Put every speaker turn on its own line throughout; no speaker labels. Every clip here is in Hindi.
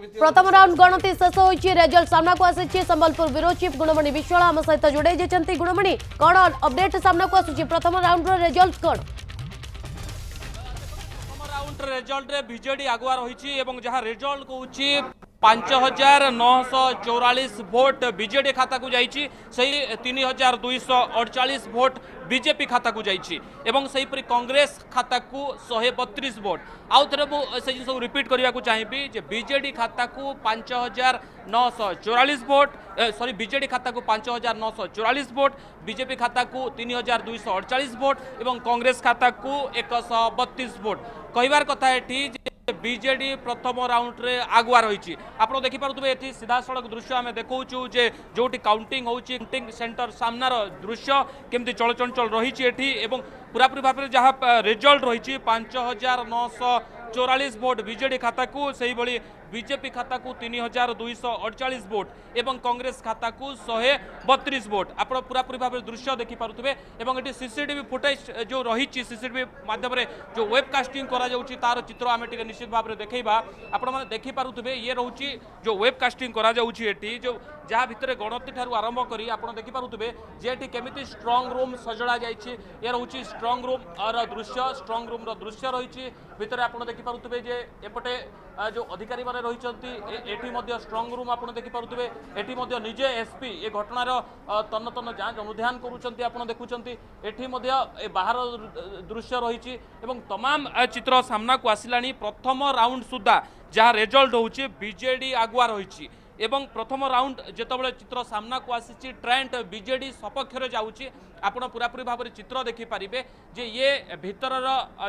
प्रथम राउंड गणति शेष होइछि रिजल्ट सामना को आसी संबलपुर ब्यूरो चीफ गुणमणि विश्वाल आम सहित जोड़े जाइछन्ति। गुणमणि कौन अपडेट सामना को आसुछि प्रथम राउंड रो रिजल्ट कौन?
प्रथम राउंड रिजल्ट रे बीजेडी आगुआ रही एवं जहां रिजल्ट कहूछि 5944 भोट बीजेडी खाता को जाइछि, सही 3248 भोट बीजेपी खाता को जाइछि एवं सही परि कांग्रेस खाता को 132 भोट। आउ थरे मु से जिन सब रिपीट करिया को चाहिबी जे बीजेडी खाता को 5944 भोट, सॉरी बीजेडी खाता को 5944 भोट, बीजेपी खाता को 3248 भोट एवं कांग्रेस खाता को 132 भोट। कहिबार कथा एठी बीजेडी प्रथम राउंड रे आगुआ रही। आप देखिपे ये सीधा सड़क दृश्य आम देखु जे जो काउंटिंग होउची काउंटिंग सेंटर सामनार दृश्य केमती चलचंचल रही एवं पूरापूरी भाव में जहाँ रिजल्ट रही 5944 भोट बीजेडी खाता को से ही बीजेपी खाता को 3248 भोट एवं कांग्रेस खाता को 132 भोट। आप पूरापूरी भाव में दृश्य देखिपे एवं ये सीसीटीवी फुटेज जो रही सीसीटीवी माध्यम जो वेबकास्टिंग करा जाउची तार चित्र आम निश्चित भाव में देखा आपण मैंने देखिपे ये रोचे जो वेबकास्टिंग करा जाउची एटी जो जहाँ भितर गणति ठारू आरंभ करी आपण देखिपे जे केमिति स्ट्रॉन्ग रूम सजड़ा जाइए ये रोचे स्ट्रॉन्ग रूम दृश्य स्ट्रॉन्ग रूम दृश्य रही भितर आप देखिपे जे एपटे जो अधिकारी मैंने रही स्ट्रॉन्ग रूम आप देखिपे एटी निजे एसपी ये घटनार तन्न तन्न जांच अनुध्यान करुँच आप देखुं एटी बाहर दृश्य रही तमाम चित्र सामना को आसला प्रथम राउंड सुधा जहाँ रिजल्ट होची बीजेडी आगुआ रही एवं प्रथम राउंड जितेबाला चित्र सामना को आसी ट्रेंड बीजेडी सपक्ष जाऊँगी आपण पूरापूरी भाव में चित्र देखिपारे जे ये भितर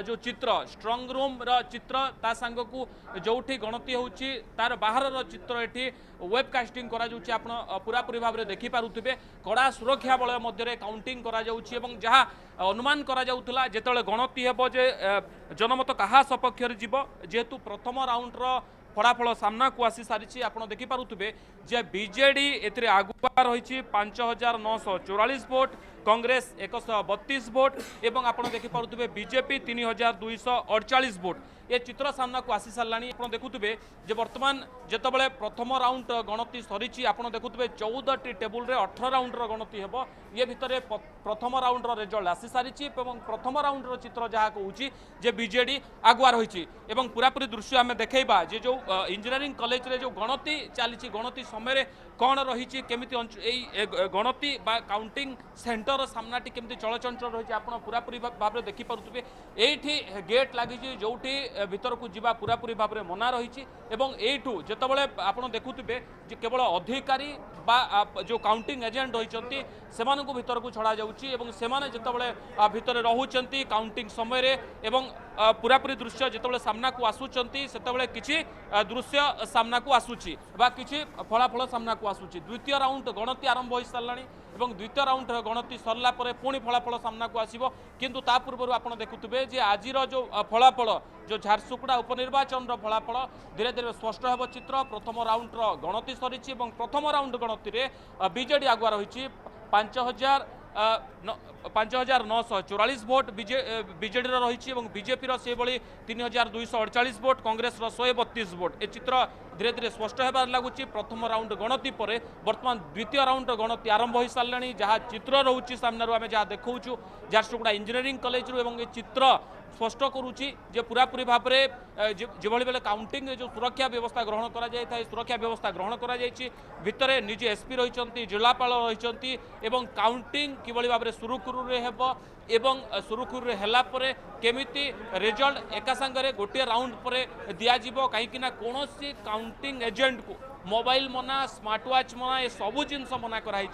जो चित्र स्ट्रॉन्ग रूम चित्र ता सांग को जोठी गणति होची तार बाहर चित्र एठी वेबकास्टिंग करा जाउची आपण पूरापूरी भाव में देखिपारुथिबे कड़ा सुरक्षा बल मध्य काउंटिंग करा जाउची एवं जहाँ अनुमान करा जाउथला जेतेबेले गणति हेबो जे जनमत कहा सपक्ष जीव जेहेतु प्रथम राउंड फलाफल सामना को आसी सारी आप देखिपे जे बीजेडी ए आगुआ रही 5944 भोट कांग्रेस 132 भोट एवं आप देखिपे बीजेपी 3248 भोट ये चित्र सामना को आसी सारा आप देखुए जे बर्तमान जितेबाला प्रथम राउंड गणति सरी आप देखुए 14 टी टेबुल रे 18 राउंड गणति हेबो ये भितर प्रथम राउंड रिजल्ट आसी सारी प्रथम राउंड चित्र जहाँ कहूँ जे बीजेडी आगुआ रही पूरापूरी दृश्य आम देखा जे जो इंजीनियरिंग कॉलेज रे जो गणति चली गणति समय कौन रही केमिति गणति बा काउंटिंग सेंटर सामनाटी केमिति चलचंचल रही आप पूरापूरी भाव में देखिपे ये गेट लगी जो भितर को जीवा पूरापूरी भाव में मना रही एठू जितेबाला आप देखुवे केवल अधिकारी बा जो काउंटिंग एजेंट रही से भितर को छड़ा जाउची जितेबाला भितर रोचे काउंटिंग समय पूरापूरी दृश्य जितेबाला सामना को आसुचंती सेतेबाला किछि दृश्य सामना को आसुची बा किछि फलाफल सामना को आसुची। द्वितीय राउंड गणति आरंभ हो साराणी एवं द्वितीय राउंड गणति सरला परे पुणी फलाफल सामना को आसीबो किंतु ता पूर्व आप देखुवे जे आजिर जो फलाफल जो झारसुगुड़ा उपनिर्वाचन फलाफल धीरे धीरे स्पष्ट होब चित्र। प्रथम राउंड गणति सरी प्रथम राउंड गणति बीजेडी आगुआ रही 5944 भोट बीजेडी रही बीजेपी से भाई 3248 भोट कांग्रेस 132 भोट ये चित्र धीरे धीरे स्पष्ट होबार लगुच। प्रथम राउंड गणति पर बर्तमान द्वितीय राउंड गणति आरंभ हो सारा जहाँ चित्र रोचे सामने आम जहाँ देखु झारसुगुड़ा इंजीनियरिंग कॉलेज ये चित्र स्पष्ट करुच्ची जे पूरापूरी भाव में जो बेले काउंटिंग जो सुरक्षा व्यवस्था ग्रहण करा जाय था सुरक्षा व्यवस्था ग्रहण करा जायछि भितर निजे एसपी रही जिलापाल रही काउंटिंग किभली भाव में सुरुखुरुरे हेबो एवं सुरुखुरुरे हेला परे केमिति रिजल्ट एका संगरे गोटे राउंड पर दियाजिबो कहीं कोनोसी काउंटिंग एजेंट को मोबाइल मना स्मार्ट वाच मना ये सबू जिनस मना कराई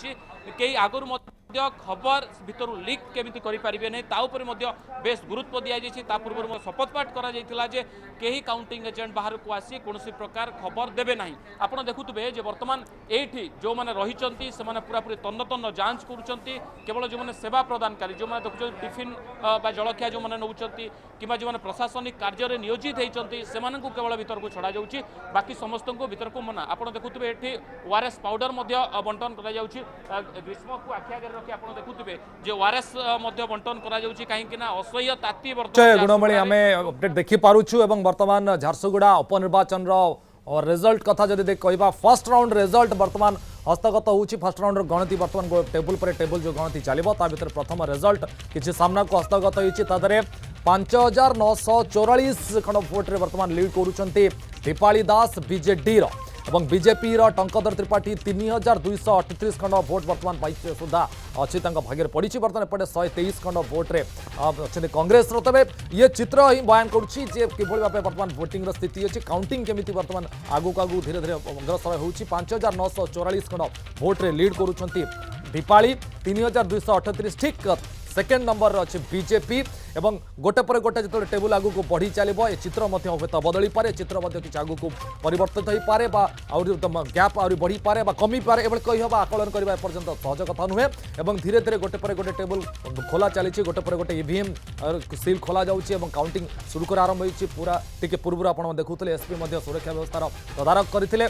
कई आगुरी खबर भितर लीक केमिति करि परिबे नै ता ऊपर मध्य बेस गुरुत्व दिया जायछि। ता पूर्व शपथ पाठ करा जायतिला जे केही काउंटिंग एजेंट बाहर को आसी कोनोसी प्रकार खबर देबे नाही। आपण देखुतबे जे वर्तमान एठी जो माने रहिचंती से माने पूरा पूरी तन्न तन्न जांच करूचंती केवल जो माने सेवा प्रदानकारी जो माने देखुचो टिफिन बा जलखिया जो माने नउचंती किबा जो माने प्रशासनिक कार्य रे नियोजित हेचंती से माने को केवल भीतर को छडा जाउची बाकी समस्त को भीतर को मना। आपण देखुतबे एठी ओआरएस पाउडर मध्य बंटन करा जाउची ग्रीष्म को आखिया रखी आप देखुए जे ओआरएस बंटन करा जाउची काहेकि ना असह्य ताती
गुणमणि आम अपडेट देखी पारुछु एवं वर्तमान झारसुगुड़ा उपनिर्वाचन और रिजल्ट कथा जदि कहवा फर्स्ट राउंड रिजल्ट वर्तमान हस्तगत होउछि फर्स्ट राउंड गणति वर्तमान टेबुल पर टेबुल जो गणति चलिबो ता भीतर प्रथम रिजल्ट किछि सामना को हस्तगत होइछि तादरे 5944 खंड भोट रे वर्तमान लीड करूछंती दीपाली दास बीजेडी रो एवं बीजेपी रो टंकधर त्रिपाठी 3238 खंड भोट वर्तमान पाइछे सुधा अच्छी भाग्य पड़ी वर्तमान एपटे 123 खंड भोट रे अच्छे कांग्रेस रो तबे ये चित्र ही बयान करुछि जे किभଳି भाबे वर्तमान वोटिंग रो स्थिति अछि काउंटिंग केमिति वर्तमान आगु धीरे धीरे अग्रसर होउछि 5944 खंड भोट रे लीड करूछंती दीपाली 3238 ठीक सेकेंड नंबर अच्छे बीजेपी एवं गोटे पर गोटे जो टेबुल आगू को बढ़ी चलो ये चित्र हूँ बदली पारे चित्र किसी आगू को परिवर्तित हो पारे गैप आहरी बढ़ी पारे कमी पारे एवं कही हम आकलन करने एपर्यंत सहज कथा नुहे और धीरे धीरे गोटे पर गोटे टेबुल खोला चली गोटे पर गोटे ईवीएम सील खोल जाऊँगी काउंटिंग शुरू कर आरंभ होती पूरा टी पूर्व आप देखुते एसपी सुरक्षा व्यवस्था तदारख करते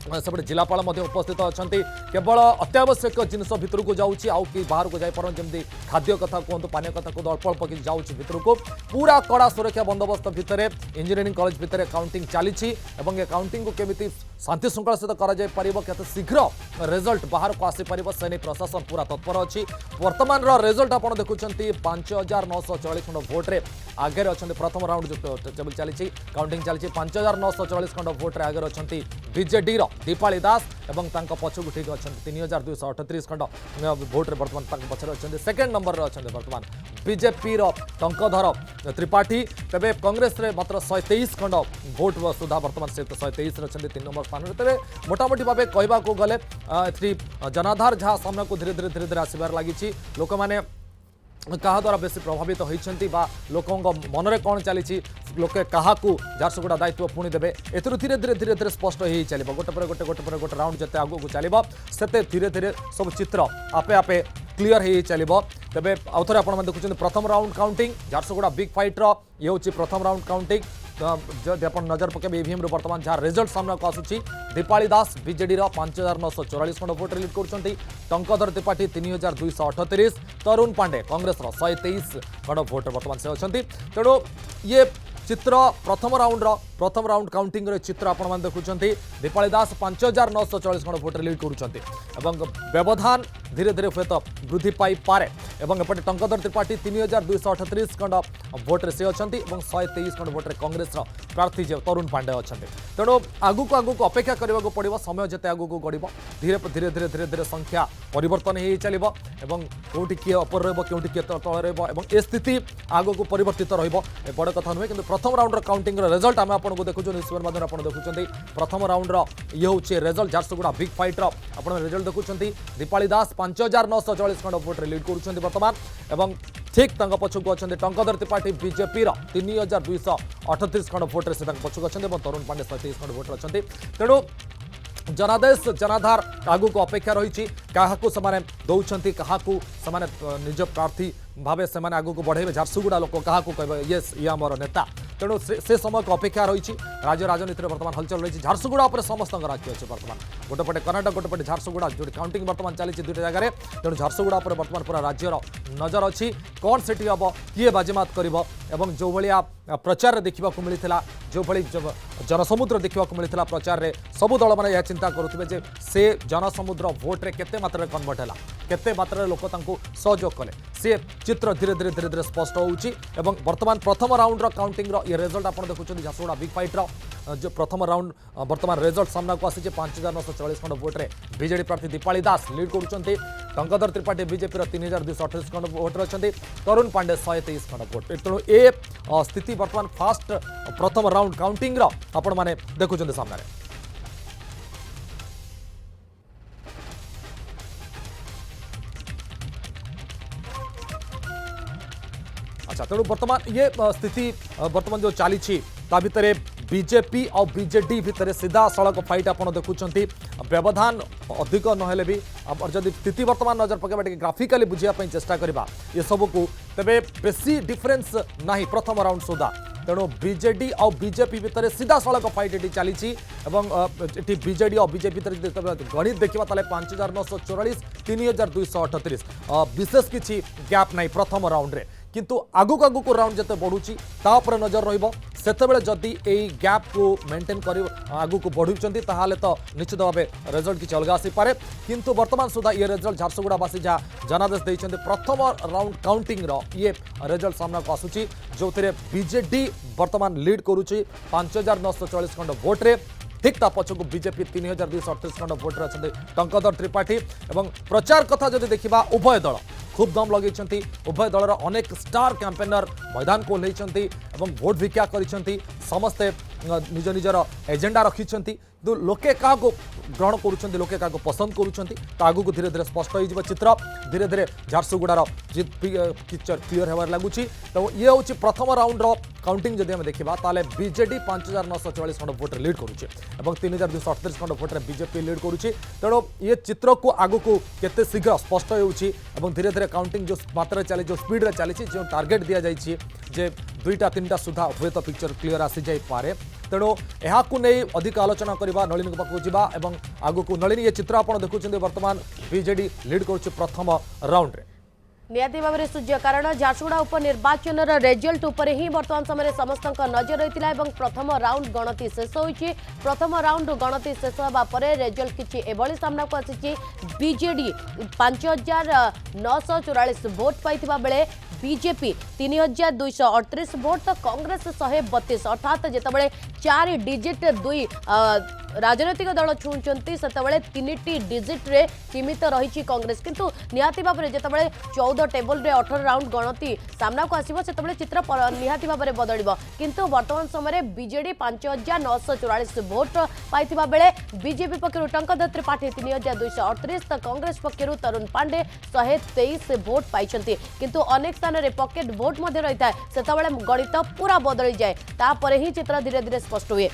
सेपटे जिलापाल उपस्थित अच्छा केवल अत्यावश्यक जिनस भितर को जाऊँगी आउ कि बाहर को जापर जमी खाद्य कथा कहतु पानी कथा कहतु अल्प अल्प कि जाऊँगी भितर को पूरा कड़ा सुरक्षा बंदोबस्त भितर इंजीनियरिंग कॉलेज भितर काउंटिंग चली काउंटिंग को केमिति शांति श्रृंखला सहित कर शीघ्र रिजल्ट बाहर को आसीपर से नहीं प्रशासन पूरा तत्पर अच्छी वर्तमान रिजल्ट आप देखुं 5944 खंड भोट्रे आगे अच्छा प्रथम राउंड जो टेबल चली काउंटिंग चली 5944 खंड भोट्रे आगे अच्छा बीजेडी दीपाली दास और पछक ठीक अच्छा 3238 खंड भोट्रे बर्तमान पचर अच्छा सेकेंड नंबर अच्छा बर्तमान बीजेपी टंकधर त्रिपाठी तेज कांग्रेस मात्र 123 खंड भोट सुधा बर्तमान से 123 अच्छा 3 नंबर स्थान में तेज मोटामोटी भाव कहवाक गले जनाधार जहाँ सामना को धीरे धीरे आसबार लगी लोक मैंने क्या द्वारा बेसी प्रभावित होती लोकों मनरे कौन चली लोके क्या झारसुगुड़ा दायित्व पुणी देवे एथुरु धीरे धीरे धीरे धीरे स्पष्ट हो चलो गोटे पर गोटे राउंड जिते आगू चलो से धीरे धीरे सब चित्र आपे आपे क्लीयर हो चलो तेज आउ थे आप देखुं प्रथम राउंड काउंटिंग झारसुगुड़ा बिग फाइट्र ये हूँ प्रथम राउंड काउंटिंग जब आप नजर पकेबे ईवीएम बर्तमान जहाँ रिजल्ट सामना को आसूची दीपाली दास बीजेडी 5944 खंड भोट लीड कर टंकधर त्रिपाठी 3238 तरुण पांडे कांग्रेस 123 खंड भोट बर्तमान से अच्छा तेणु ये चित्र प्रथम राउंड काउंटिंग चित्र आप देखुं दीपाली दास 5944 खंड भोट लीड कर व्यवधान धीरे धीरे हे तो वृद्धि पाई पारे और एपटे टंकधर त्रिपाठी 3238 खंड भोट्रे से अच्छा 123 खंड भोट्रे कांग्रेस प्रार्थी जो तरुण पांडे अच्छा तेणु आगू को अपेक्षा करने पड़ो समय जिते आगू को गढ़ धीरे धीरे धीरे धीरे धीरे संख्या परिवर्तन हो चलो कौटी किए अपर रोटी किए तल रही स्थिति आगू को परिवर्तित बड़ कथा नुहे कि प्रथम राउंड काउंटिंग रिजल्ट आम आपको देखुँ न्यूज पेपर माध्यम आप देखुं प्रथम राउंड ये हूँ रिजल्ट झारसुगुड़ा बिग फाइट्र आप रिजल्ट देखुं दीपाली दास 5944 खंड भोट्रे लीड कर बर्तमान एवं ठीक पछक अच्छा टंकधर त्रिपाठी बीजेपी 3238 खंड भोट्रे से पछक अच्छा तरुण पांडे 123 खंड भोट्रे अच्छा तेणु जनादेश जनाधार आगू को अपेक्षा रही क्या दौरान क्या निज प्रार्थी भावे से आगू को बढ़े झारसुगुड़ा लोक क्या कहे येस ये आमर नेता तेणु से समय को अपेक्षा रही राज्य राजनीति बर्तमान हलचल रही झारसुगुड़ा पर समस्त आखि अच्छे बर्तमान गोटे पटे कर्णाटक गोटे पटे झारसुगुड़ा जो काउंटिंग बर्तमान चली दुईटा जगह तेणु झारसुगुड़ा पर बर्तमान पूरा राज्यर नजर अच्छी कौन से हम किए बाजीमात कर जो भाया प्रचार देखा मिलता जो भाई जनसमुद्र देखा मिलता प्रचार में सबू दल मैंने यह चिंता करुवे से जनसमुद्र भोट्रे केते मात्रा कन्वर्ट है केते मात्रा लोक सहयोग कले सी चित्र धीरे धीरे धीरे धीरे स्पष्ट होउची वर्तमान प्रथम राउंड काउंटिंग ये रिजल्ट आप देखुं झारसुगुड़ा बिग फाइट्र जो प्रथम राउंड वर्तमान रिजल्ट सामना को आसी 5944 खंड भोट्रे बीजेडी प्रार्थी दीपाली दास लीड कर टंकधर त्रिपाठी बीजेपी 3238 खंड भोट्रे अच्छा तरुण पांडे 123 खंड भोट तेणु ए स्थिति वर्तमान फास्ट प्रथम राउंड काउंटिंग आपण मैंने देखुं सामने अच्छा तेणु वर्तमान ये स्थिति वर्तमान जो चली भितर बीजेपी और बीजेडी भितर सीधा सड़क फाइट आप देखुं व्यवधान अधिक नहेले भी जब स्थिति वर्तमान नजर पकेबा ग्राफिकाली बुझापी चेष्टा करवा ये सबको तेरे बेसी डिफरेन्स ना प्रथम राउंड सुधा तेणु बीजेडी और बीजेपी भितर सीधा सड़क फाइट ये चली बीजेडी और बीजेपी गणित देखा 5944 3238 विशेष किसी गैप ना प्रथम राउंड रे किंतु आगुक आगुक राउंड जिते बढ़ुची तापर नजर रहिबो सेतेबेले जदि एई गैप को मेंटेन कर आगुक बढ़ुचंती ताहाले तो निश्चित भावे रिजल्ट किछि अलगा आसी पारे किंतु वर्तमान सुधा ये रिजल्ट झारसुगुड़ावासी जहाँ जनादेश देइछन्ते प्रथम राउंड काउंटिंग रो ये रिजल्ट सामना को आसुची जो बीजेडी वर्तमान लीड करुची 5944 खंड भोट रे ठीक ता पछकु बीजेपी 3238 खंड भोट रे अछन्ते टंकधर त्रिपाठी एवं प्रचार कथा जदि देखिबा उभय दल खूब दम लगे उभय दलर अनेक स्टार कैंपेनर मैदान को ओह्लैंती एवं भोट भिक्षा करिसेंती समस्ते निज निजर एजेंडा रखिसेंती लोके क्या ग्रहण करुँच लोके क्या पसंद करुँच आगू धीरे धीरे स्पष्ट हो चित्र धीरे धीरे झारसुगुड़ार जीत पिक्चर क्लीयर होबार लगुच तो ये हूँ प्रथम राउंड काउंटिंग जदि आम देखा ताले बीजेडी 5944 खंड भोट लीड करुचे और 3238 खंड भोट बीजेपी लीड करुचे तेणु ये चित्र को आगू को केते शीघ्र स्पष्ट हो धीरे धीरे काउंटिंग जो मात्रा चली जो स्पीड चली जो टार्गेट दि जाइए जे 2टा 3टा सुधा हुए तो पिक्चर क्लीयर आसी जाई पारे तेणु यहाँ नहीं अधिक आलोचना करवा नलिनी पाखक जावा और आगू को नलिनी ये चित्र आप देखुं वर्तमान बीजेडी लीड करुचे प्रथम राउंड रे
निहाती भाव में सूर्य कारण झारसुगुड़ा उपनिर्वाचन रिजल्ट उपर ही वर्तमान समय समस्त नजर रही है प्रथम राउंड गणति शेष होती प्रथम राउंड गणति शेष होगा पर रिजल्ट किसी एभली सामना को आसी बीजेडी 5944 भोट पाई बेले बीजेपी 3238 भोट तो कांग्रेस 132 अर्थात जितेबाला 4 डिजिट 2 राजनैतिक दल छुंचंती सेतेबाला 3टी डिजिट रे सीमित रही कांग्रेस किंतु निहाती भाव में जितेबाला 14 टेबल रे 18 राउंड गणति सामना को आसीबो सेतेबाला चित्र निहाती भाव में बदलिबो किंतु वर्तमान समय बीजेडी 5944 भोट पाइथिबा बेले बीजेपी पक्षरु टंकधर त्रिपाठी 3238 तो कांग्रेस पक्षरु तरुण पांडे 123 भोट पाइछंती किंतु अनेक स्थान रे पॉकेट भोट मध्ये रही था सेतेबाला गणित पूरा बदली जाए तापर ही चित्र धीरे धीरे स्पष्ट हुए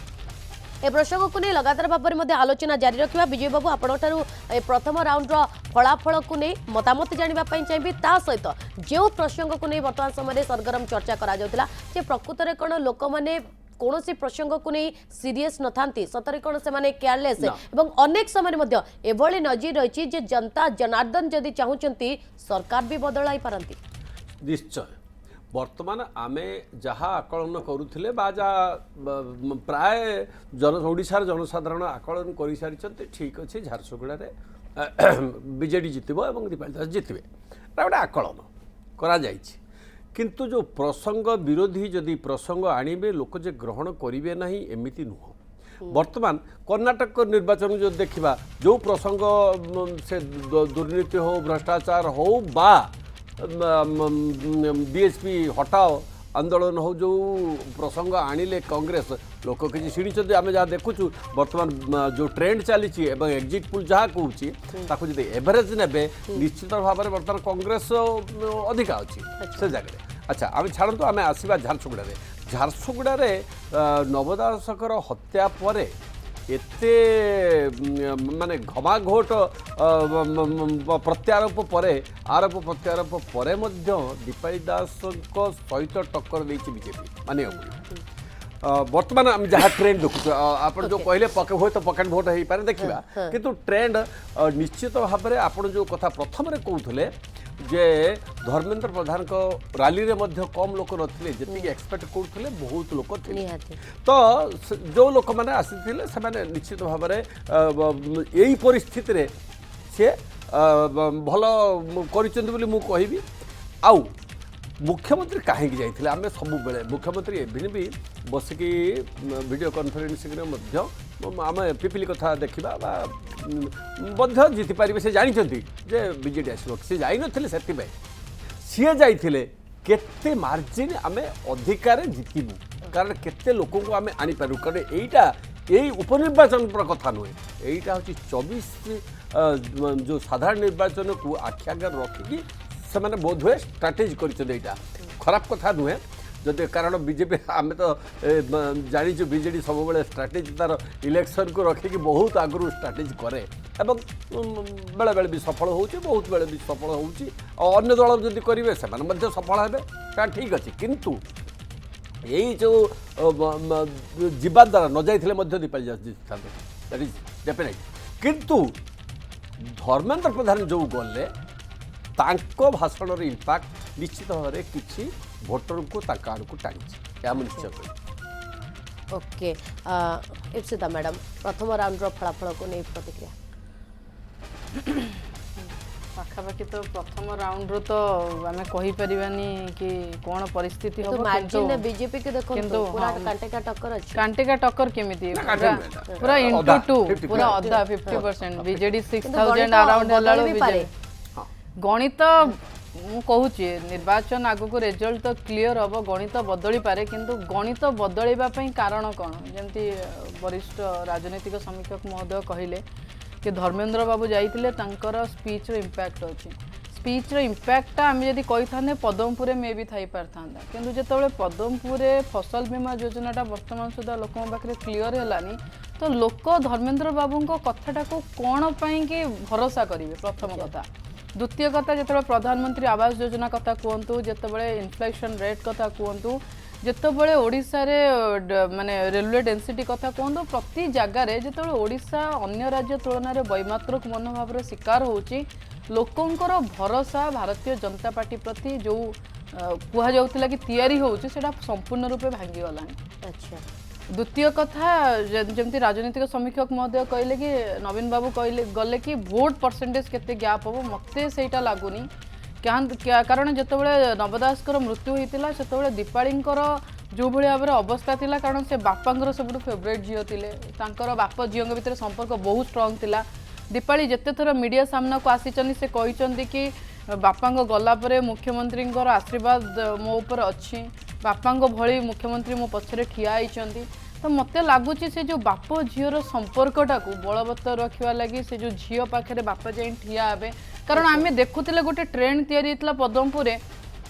ए प्रसंग को नहीं लगातार भाव में आलोचना जारी रखा विजय बाबू आपंठू प्रथम राउंड फलाफल को नहीं मतामत जानापी चाहिए ता सहित जो प्रसंग को नहीं वर्तमान समय सरगरम चर्चा करा प्रकृत में कौन लोक मैंने कौन सी प्रसंग को नहीं सीरीयस न थांती सतरे कौन से माने केयरलेस एवं अनेक समय एभली नजीर रही जनता जनार्दन जदि चाहूंती सरकार भी बदलाई पारती
निश्चय वर्तमान आमे जहाँ आकलन करुले प्राय ओडिशार जनसाधारण आकलन कर सारी ठीक अच्छे झारसुगुड़ा बीजेडी जितब और दीपाली दास जितबे गोटे आकलन करा किंतु जो प्रसंग विरोधी जदि प्रसंग आणवे लोक जे ग्रहण करेंगे ना एमती नुह वर्तमान कर्णाटक निर्वाचन जो देखा जो प्रसंग से दुर्नीति हो भ्रष्टाचार हो बा बीएसपी हटाओ आंदोलन हो जो प्रसंग आनिले कांग्रेस लोक किसी शिणी आम जहाँ देखुचु वर्तमान जो ट्रेंड चली एग्जिट पोल जहाँ कहूँ जी एवरेज ने निश्चित भाव में बर्तमान कांग्रेस अधिका अच्छी से जगह अच्छा आम छाड़ू आम आसवा झारसुगुड़ा नवदासकर हत्या पर एते माने घमाघोट प्रत्यारोप परे आरोप प्रत्यारोप परे मध्य दीपाली दास सहित टक्कर देछि बीजेपी माने वर्तमान आम जहाँ ट्रेंड देखु आप जो कहले पॉकेट भोट हो पारे देखा किंतु ट्रेंड निश्चित भाव में आप जो कथा प्रथम कहते जे धर्मेंद्र प्रधान को रैली रे मध्य कम लोक नथिले जति एक्सपेक्ट करथिले बहुत लोक थिले तो जो लोक माने आसीथिले से माने निश्चित भाव में यही परिस्थिति रे से भल करिसेंति बोली मु कहिबी आउ मुख्यमंत्री कहीं जाइए आम सब बेले मुख्यमंत्री एवं भी बसिकी वीडियो कॉन्फ्रेंसिंग आम पिपिली कथा देखा जीति पारे से जानते जे बीजेडी आसो सी जाइए से सी जाइए केते मार्जिन आम अधिकार जितबू कारण केते लोक को आम आनीपारू कारण यहीटा यही उपनिर्वाचन कथा नुहे यहीटा हूँ 24 जो साधारण निर्वाचन को आख्यागर रखिकी से मैंने बोध हुए स्ट्राटेजी कर खराब कथा नुहे जदि कारण बीजेपी आम तो जानी बीजेडी सब बेले स्ट्राटेजी तार इलेक्शन को रखिकी बहुत आगु स्ट्राटेजी करे बेले बेले भी सफल हो बहुत बेले भी सफल होन्य दल जदि करेंगे से सफल हे ठीक अच्छे किंतु यही जो जीवा द्वारा न जाइए दीपाली दास जीता दैट इज डेफिनेट किंतु धर्मेंद्र प्रधान जो गले भाषण इम्पैक्ट निश्चित भाव में किसी भोटर को आड़ को टाणी आम निश्चय करें।
ओके इप्सिता मैडम प्रथम राउंड फलाफल को नहीं प्रतिक्रिया
पाखापाखि तो प्रथम राउंड रो तो आम कहीपरानी कि कौन परिस्थिति
तो
हम
मार्जिन ने बीजेपी के देखो
किंतु
पूरा
हाँ।
कांटे का टक्कर अछि
कांटे का टक्कर केमिति
कांटे में
पूरा इंटू
अधा,
टू
50%
पूरा अधा 50% बीजेडी
किंतु
6000
गणित
अराउंड
बदल भी पारे।
गणित मु कहूची निर्वाचन आगु रिजल्ट तो क्लियर हम गणित बदली पारे किंतु गणित बदलैबा पई कारण कौन जमती वरिष्ठ राजनीतिक समीक्षक महोदय कहले कि धर्मेंद्र बाबू जाइतिले तांकर स्पीच रो इंपैक्ट अछि स्पीच रो इंपैक्ट आम जदि कही था पदमपुर मे भी थी पारता किंतु जिते पदमपुर फसल बीमा योजनाटा वर्तमान सुधा लोक पाखे क्लीयर है तो लोक धर्मेंद्र बाबू कथाटा को कौन पाई कि भरोसा करेंगे प्रथम कथा द्वितीय कथा जो प्रधानमंत्री आवास योजना कथा कहतु जिते इन्फ्लेशन रेट कथा कहतु जितेबाला ओडिशा रे माने रेलवे डेंसिटी कथा कहतु प्रति जगार जिते ओडिशा अन्य राज्य तुलन में वैमात्रिक मनोभाव शिकार होची लोकंकर भरोसा भारतीय जनता पार्टी प्रति जो कहुला कि तैयारी होची सेटा संपूर्ण रूपे भांगी गलानी।
अच्छा
द्वितीय कथा जमती राजनीतिक समीक्षक महोदय कहले कि नवीन बाबू कहले गले कि भोट परसेंटेज केते गैप हम मते सेटा लागुनी कारण जितेबाला नवदासकर मृत्यु होता से दीपाड़ींकर जो भाई भाव में अवस्था थिला कारण से बापांकर सब फेवरेट झील थिले तांकर बाप झील भितर संपर्क बहुत स्ट्रॉन्ग थिला दीपाली जिते थर मीडिया सामना को आसीचंदी से कहते कि बापा गला परे मुख्यमंत्री आशीर्वाद मो ऊपर अच्छी बापा भली मुख्यमंत्री मो पछरे ठिया होइचंदी तो मत लगुच से जो बाप झीर संपर्कटा को बलवत्तर रखा लगी से जो झील पाखे बापा जाए ठिया हे कारण आम देखुले गोटे ट्रेंड तैयारी पदमपुर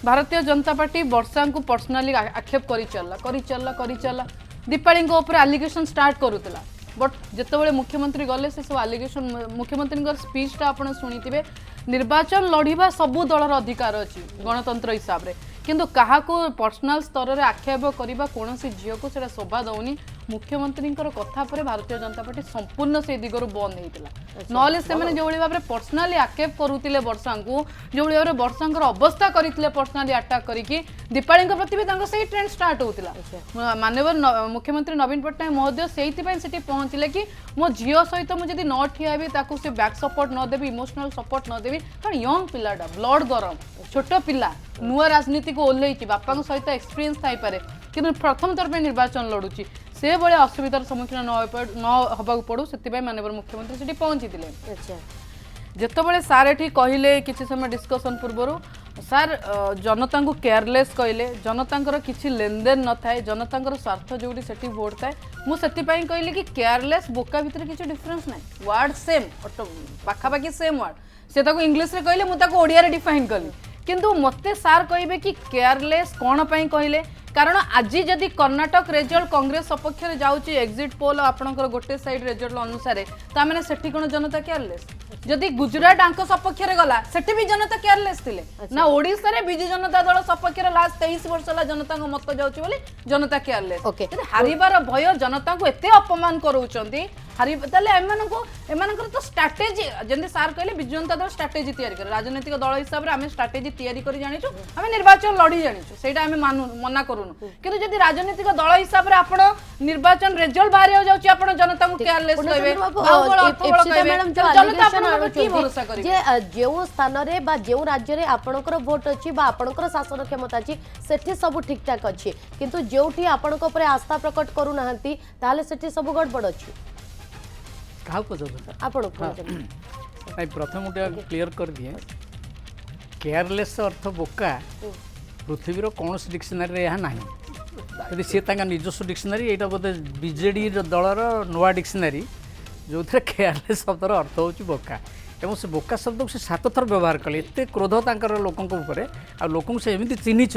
भारतीय जनता पार्टी वर्षा को पर्सनाली आक्षेप कर चलला दीपाली आलिगेशन स्टार्ट करूला बट जितेबाला मुख्यमंत्री गले से सब आलिगेशन मुख्यमंत्री स्पीचटा आपड़ शुणी निर्वाचन लड़वा सबू दलर अधिकार अच्छी गणतंत्र हिसाब से किंतु क्या पर्सनाल स्तर में आक्षेप करने कौन झील को सेटा शोभा दौनी मुख्यमंत्री कथा पर भारतीय जनता पार्टी संपूर्ण से दिगरु बंद होता ना से जो भाव में पर्सनाली आक्षेप करुले वर्षा को जो भाव में वर्षा अवस्था करते पर्सनाली अटाक करके दीपाली प्रति भी से ट्रेंड स्टार्ट होता माननीय मुख्यमंत्री नवीन पट्टनायक महोदय से पहुंचले कि मो झील सहित मुझे न ठिया से बैक सपोर्ट नदेवी इमोशनल सपोर्ट नदेवी कारण यंग पिलाटा ब्लड गरम छोट पिला नुआ राजनीति को ओह्लैची बापा सहित एक्सपीरियंस थाईपे कि प्रथम थर पे निर्वाचन लड़ुची से भाई असुविधार सम्मुखीन न होगा पड़ू से माननीय मुख्यमंत्री से पहुंची जितेबाला सार ये कहले किसी समय डिस्कसन पूर्व सार जनता को केयरलेस कहले जनता किसी लेनदेन न थाए जनता स्वार्थ जो से भोट थाए मुझे कहली कि केयरलेस बोका भितर किसी डिफरेन्स ना वार्ड सेम पाखापाखि सेम वार्ड से इंग्लीश रे कहले मुझे ओडिया रे डिफाइन कली किंतु मते सार कहे कि केयरलेस कौन पाई कहले कारण आज जदि कर्णाटक रिजल्ट कांग्रेस सपक्ष में जाऊँगी एक्जिट पोल आपंकर गोटे साइड रिजल्ट अनुसार तामें सेठी कौन जनता केयरलेस जदि गुजरात आंक सपक्ष में गला सेठी भी जनता केयरलेस थिले ना ओडिशा रे बिजु जनता दल सपक्ष लास्ट 23 वर्ष है जनता मत जाऊँगी बोली जनता केयरलेस हारिबार भय जनता को एते अपमान कराउछंती हारि तो स्ट्राटेजी जमी सार कहले बिजु जनता दल स्ट्राटेजी तैयारी करे राजनीतिक दल हिसाब से आम स्ट्राटेजी तैयारी कर जानिछु आम निर्वाचन लड़ी जानिछु सेटा आम मना करूनु किंतु जदि राजनीतिक दल हिसाब से आपण निर्वाचन रिजल्ट बाहर जाउछि आपण जनता को केयरलेस कहबे जनता आपण की भरोसा करिवे
जे जेउ स्थान रे बा जेउ राज्य रे आपणकर वोट अछि बा आपणकर शासन क्षमता अछि सेठी सब ठीक ठाक अछि किंतु जेउठी आपणक ऊपर आस्था प्रकट करू नाहंती ताले सेठी सब गड़बड़ अछि
क्या पचार
आपण
नहीं प्रथम गोटे क्लीयर कर दिए केयरलेस अर्थ बोका पृथ्वीर कौन डिक्शनारी यहाँ ना यदि सी निजस्व डिक्शनारी यहाँ बोधे बीजेडी दलर नुआ डिक्शनारी जो थे केयरलेस शब्दर अर्थ हूँ बोका एवं से बोका शब्द को से 7 थर व्यवहार कले एत क्रोध तर लोकों आ लोक से एमती चिन्हिंट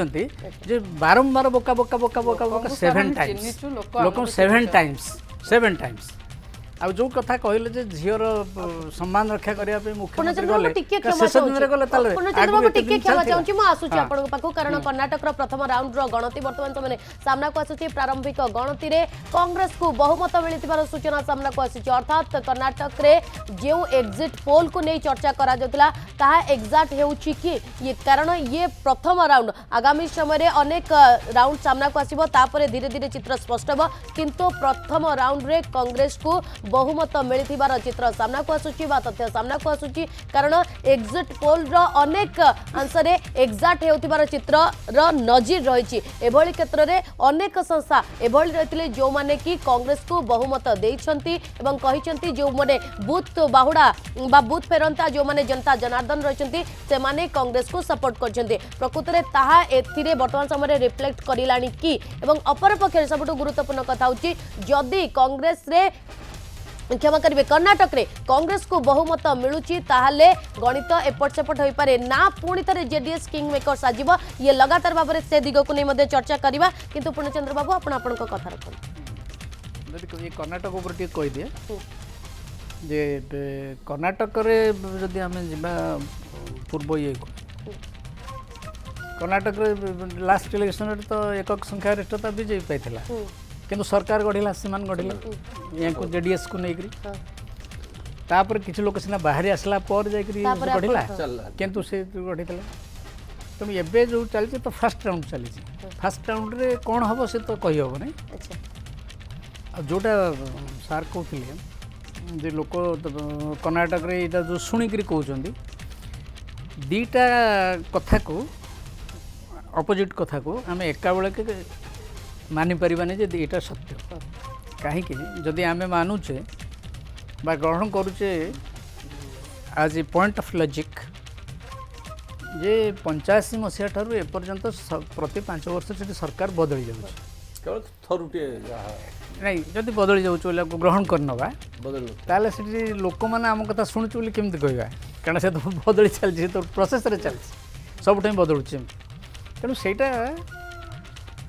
जे बारंबार बोका बोका बोका बोका बोका 7 टाइम्स लोक 7 टाइम्स ଆଉ ଯୋଉ କଥା କହିଲେ ଯେ ଝିଅର ସମ୍ମାନ ରକ୍ଷା କରିବା ପାଇଁ ମୁଖ୍ୟମନ୍ତ୍ରୀ
ପୂର୍ଣ୍ଣଚନ୍ଦ୍ର
ଗଲେ
ବାବୁ ଟିକେ
କା
କ୍ଷମା
ଶେଷ ଦିନରେ ଗଲେ ତାହେଲେ
ପୂର୍ଣ୍ଣଚନ୍ଦ୍ର
ଆଗରୁ
ବାବୁ
ଏତେ
ଟିକେ
ଦିନ
କ୍ଷମା
ଚାଲିଥିଲା।
ଚାହୁଁଛି ମୁଁ ଆସୁଛି
ହଁ।
ଆପଣଙ୍କ ପାଖକୁ କାରଣ କର୍ଣ୍ଣାଟକର ପ୍ରଥମ ରାଉଣ୍ଡର ଗଣତି ବର୍ତ୍ତମାନ ସମୟରେ ସାମ୍ନାକୁ ଆସୁଛି ପ୍ରାରମ୍ଭିକ ଗଣତିରେ କଂଗ୍ରେସକୁ ବହୁମତ ମିଳିଥିବାର ସୂଚନା ସାମ୍ନାକୁ ଆସିଛି ଅର୍ଥାତ୍ କର୍ଣ୍ଣାଟକରେ ଯେଉଁ ଏକ୍ଜିଟ୍ ପୋଲକୁ ନେଇ ଚର୍ଚ୍ଚା କରାଯାଉଥିଲା ତାହା ଏକ୍ଜାକ୍ଟ ହେଉଛି କି ଇଏ କାରଣ ଇଏ ପ୍ରଥମ ରାଉଣ୍ଡ ଆଗାମୀ ସମୟରେ ଅନେକ ରାଉଣ୍ଡ ସାମ୍ନାକୁ ଆସିବ ତାପରେ ଧୀରେ ଧୀରେ ଚିତ୍ର ସ୍ପଷ୍ଟ ହେବ କିନ୍ତୁ ପ୍ରଥମ ରାଉଣ୍ଡରେ କଂଗ୍ରେସକୁ ବହୁମତ ମିଳିଥିବାର ଚିତ୍ର ସାମ୍ନାକୁ ଆସୁଛି ବା ତଥ୍ୟ ସାମ୍ନାକୁ ଆସୁଛି କାରଣ ଏକ୍ଜିଟ୍ ପୋଲର ଅନେକ ଅଂଶରେ ଏକ୍ଜାକ୍ଟ ହେଉଥିବାର ଚିତ୍ରର ନଜିର ରହିଛି ଏଭଳି କ୍ଷେତ୍ରରେ ଅନେକ ସଂସ୍ଥା ଏଭଳି ରହିଥିଲେ ଯେଉଁମାନେ କି କଂଗ୍ରେସକୁ ବହୁମତ ଦେଇଛନ୍ତି ଏବଂ କହିଛନ୍ତି ଯେଉଁମାନେ ବୁଥ୍ ବାହୁଡ଼ା ବା ବୁଥ୍ ଫେରନ୍ତା ଯେଉଁମାନେ ଜନତା ଜନାର୍ଦ୍ଦନ ରହିଛନ୍ତି ସେମାନେ କଂଗ୍ରେସକୁ ସପୋର୍ଟ କରିଛନ୍ତି ପ୍ରକୃତରେ ତାହା ଏଥିରେ ବର୍ତ୍ତମାନ ସମୟରେ ରିଫ୍ଲେକ୍ଟ କରିଲାଣି କି ଏବଂ ଅପରପକ୍ଷରେ ସବୁଠୁ ଗୁରୁତ୍ୱପୂର୍ଣ୍ଣ କଥା ହେଉଛି ଯଦି କଂଗ୍ରେସରେ क्षमा करेंगे कर्णाटक रे कांग्रेस को बहुमत मिलूची ताहले गणित एपट सेपट हो पारे ना पुणी थे जेडीएस किंग मेकर साजिब ये लगातार भाव में से दिग को नहीं चर्चा करवा किंतु पूर्णचंद्र बाबू आपण कथा रखते
ये कर्णाटक ऊपर टिके कहि दिए जे कर्णाटक रे जदि आमे जिबा पूर्व ये को कर्णाटक रे लास्ट इलेक्शन रे तो एकक संख्या रेष्टता बीजेपी पाइथिला किंतु सरकार गढ़िला सीमान गढ़िला यहाँ को जेडीएस को नहीं तापर किसी लोग सीना बाहरी आसला पर जाकरी गढ़िला किंतु से गढ़ी तेणु एबे जो चलती तो फास्ट राउंड चली फास्ट राउंड रे कौन हम से तो कही हम नहीं जोटा सार कहते लोक कर्णाटक रे इटा जो शुणिक कहते दीटा कथा को अपोजिट कथा को आम एका बेले के मानि पारिबानी जे एटा सत्य कहीं जदि आमे मानुचे बा ग्रहण करुचे आज ए पॉइंट ऑफ लॉजिक जे 85 मसीहा ठारू एपर्यंत प्रति 5 वर्ष से सरकार बदली जाउछ
केवल थरुटे
नहीं जदि बदली जाउछ बोले ग्रहण करनबा बदल ताले से लोक माने आम कथा सुनुछ बोले केमति कहबा कारण से तो बदली चलछि तो प्रोसेस रे चलछि सब टाइम बदलुछि तेणु सेटा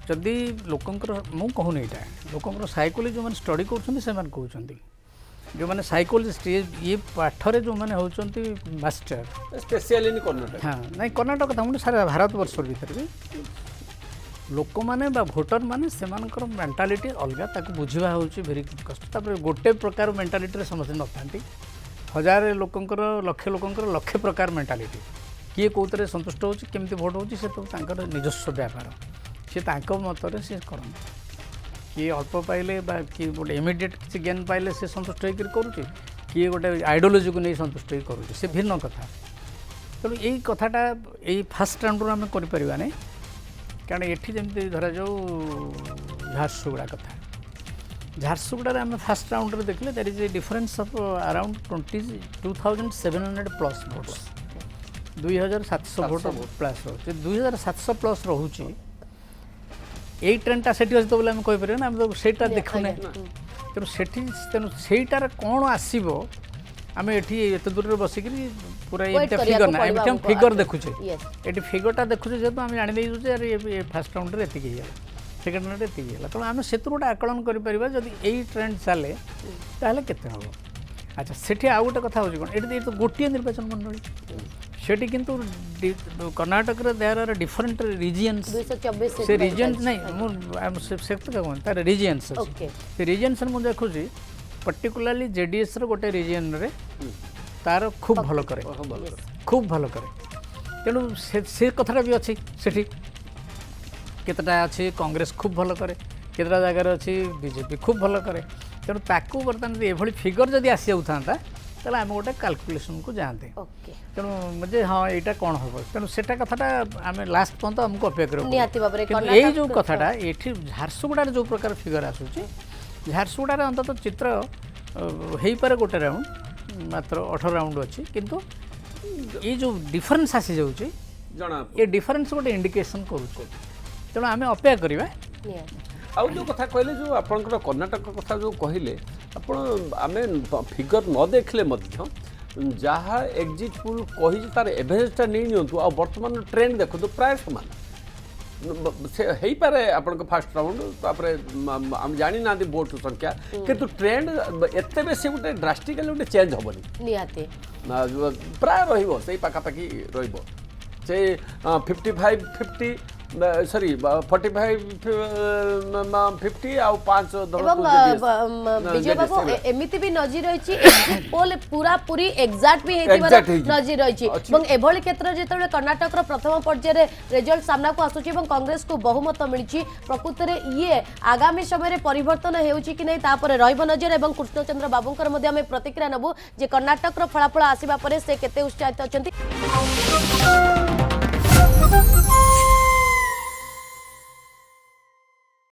जदि लोकंकर मु कहूनी यहाँ लोकंकर साइकोलॉजी जो मैंने स्टडी कर जो मैंने साइकोलॉजिस्ट ये पाठरे जो मैंने होचंती मास्टर
स्पेशल इन कर्नाटक
हाँ नहीं कर्नाटक कथा मुझे सारा भारत वर्ष भीतर भी लोक मैंने भोटर मैंने से मेंटालिटी अलग ताको बुझा होची भेरी कष्ट तापर गोटे प्रकार मेंटालिटी समस्या न था हजार लोकंकर लक्ष प्रकार मेंटालिटी किए कौतरे संतुष्ट होची केमती भोट होची से तो तांकर निजस्व व्यापार सी मतरे सी कर किए अल्प पाइले किए गोटे इमिडिएट किसी ज्ञान पाइले से संतुष्ट होकर करुच्चे किए गोटे आइडियोलोजी को नहीं संतुष्ट होकर करुच्चे से भिन्न कथा तेणु यही कथाटा यही फास्ट राउंड आम कर कारण ये जमी धरा जाऊ झारसुगुड़ा कथा झारसुगुड़ा आम फास्ट राउंड देखले that is a difference of around 2700 plus votes 2700 vote plus रोचे 2700 प्लस रोचे यही ट्रेंडटा से बोले आम कहीपर ना आम तो सेटा देखुने तेणु तेणु सेटार कौन आसो आम ये दूर बसिक पूरा ये फिगर ना ये फिगर देखुचे ये फिगरटा देखुचे जेहतु आम जानी अरे ये फास्ट राउंड में एतिक सेकेंड राउंड एतिक है तेणु आम से गोटे आकलन करें जब यही ट्रेंड चले ताहले केते हम अच्छा सेठी आउ गोटे कथा हो तो गोटे निर्वाचन मंडली सेठी किंतु Karnataka there are different regions से रीजन नहीं से तार रीजन्स से रीजन्स मुझे देखुची पर्टिकुलाली जेडीएस रो गोटे रीजन रे तार खूब भल करे खूब भल करे तेणु से कथाटा भी अच्छी सेठी केतटा अच्छी कांग्रेस खूब भल करे केतटा जगार अच्छी बीजेपी खूब भल करे तेणु ताकू बर्तमान एभली फिगर जदि आसी जाता ताले आम गोटे कैलकुलेशन को जाते तेणु मुझे हाँ यहाँ कौन हम तेणु से कथाटा आम लास्ट पर्यंत आमको अपेक्षा कर यही जो कथाटा ये झारसुगुड़ा जो प्रकार फिगर आसूँ झारसुगुड़ा अंतत चित्र हो पारे गोटे राउंड मात्र 18 राउंड अच्छी किंतु ये जो डिफरेंस आसी जाऊँगी ये डिफरेंस गोटे इंडिकेशन करूँ तेणु आम अपेक्षा करवा
आउ जो कथा कहले जो आपनकर कर्नाटक कथा जो कहले आपण आमे फिगर न देखले मध्य जहाँ एग्जिट पोल कही तार एवरेजटा नहीं नियंतु आ वर्तमान ट्रेंड देखो प्राय समान से हेई पारे आपण फास्ट राउंड तापर हम जानी ना वोट संख्या किंतु ट्रेंड एते बेसी गोटे ड्रास्टिकली गोटे चेंज हबनी
निहाती
प्राय रहिबो सेही पाखापाखि रहिबो से 55-50 सॉरी 45-50 आउ 5
विजय बाबू एमिति भी नजर रही एग्जिट पोल पूरा पूरी एग्जैक्ट भी हेतिबार
Exact ହେଇଛି।
नजर रही ଏବଂ ଏଭଳି କ୍ଷେତ୍ରରେ ଯେତେବେଳେ କର୍ଣ୍ଣାଟକର ପ୍ରଥମ ପର୍ଯ୍ୟାୟରେ ରେଜଲ୍ଟ ସାମ୍ନାକୁ ଆସୁଛି ଏବଂ କଂଗ୍ରେସକୁ ବହୁମତ ମିଳିଛି ପ୍ରକୃତରେ ଇଏ ଆଗାମୀ ସମୟରେ ପରିବର୍ତ୍ତନ ହେଉଛି କି ନାହିଁ ତାପରେ ରହିବ ନଜର ଏବଂ କୃଷ୍ଣଚନ୍ଦ୍ର ବାବୁଙ୍କର ମଧ୍ୟ ଆମେ ପ୍ରତିକ୍ରିୟା ନେବୁ ଯେ କର୍ଣ୍ଣାଟକର ଫଳାଫଳ ଆସିବା ପରେ ସେ କେତେ ଉତ୍ସାହିତ ଅଛନ୍ତି।